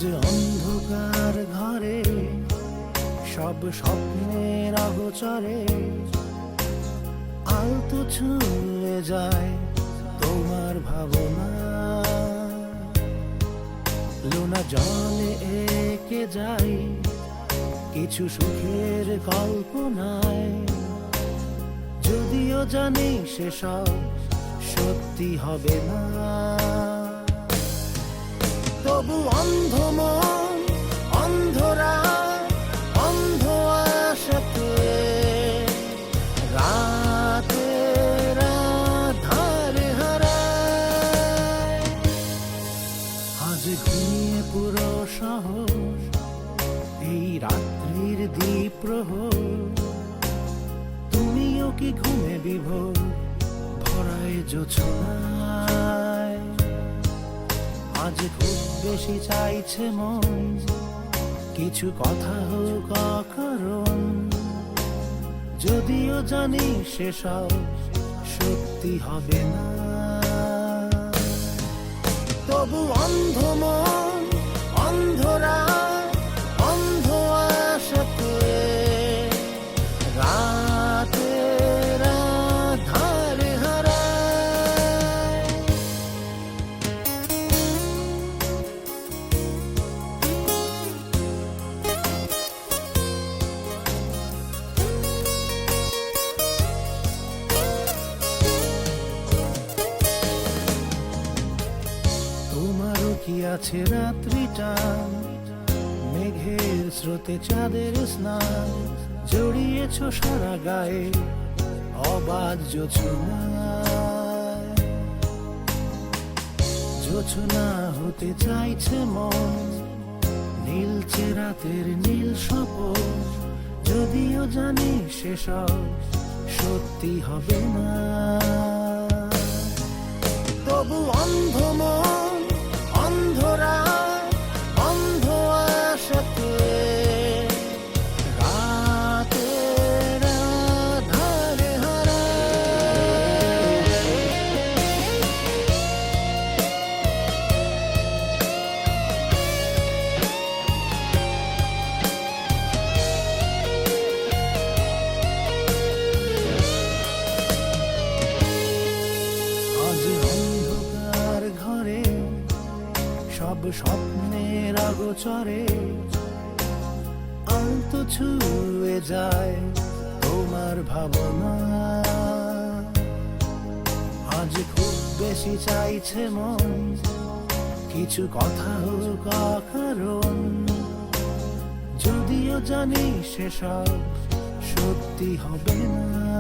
আজ অন্ধকার ঘরে সব স্বপ্নের অগোচরে আলতো ছুঁয়ে যায় তোমার ভাবনা। লোনা জলে এঁকে যাই কিছু সুখের কল্পনায়, যদিও জানি সেসব সত্যি হবে না। তবু অন্ধ মন, অন্ধরা, অন্ধ আশাতে রাতের আধারে হারায়। আজ ঘুমিয়ে পুরো শহর, এই রাত্রির দ্বীপ্রহর, তুমিও কি ঘুমে বিভোর ভরায় জোছনায়। আজ খুব বেশি চাইছে মন কিছু কথা হোক অকারণ, যদিও জানি সেসব সত্যি হবে না। তবু অন্ধ মন, অন্ধরা, অন্ধ আশাতে রাতের আধারে হারায়। তোমারও কি আছে রাত্রিটা, মেঘের স্রোতে চাঁদের স্নান, জড়িয়েছ সারা গায়ে অবাধ জোছনায়। জোছনা হতে চাইছে মন, নীলচে রাতের নীল স্বপন, যদিও জানি সেসব সত্যি হবে না। তবু অন্ধ মন, অন্ধরা, অন্ধ আশাতে রাতের আধারে হারায়। আজ অন্ধকার ঘরে সব স্বপ্নের অগোচরে আলতো ছুঁয়ে যায় তোমার ভাবনা। আজ খুব বেশি চাইছে মন কিছু কথা হোক অকারণ, যদিও জানি সেসব সত্যি হবে না।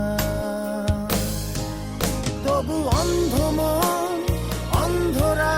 তবু অন্ধ মন, অন্ধরা,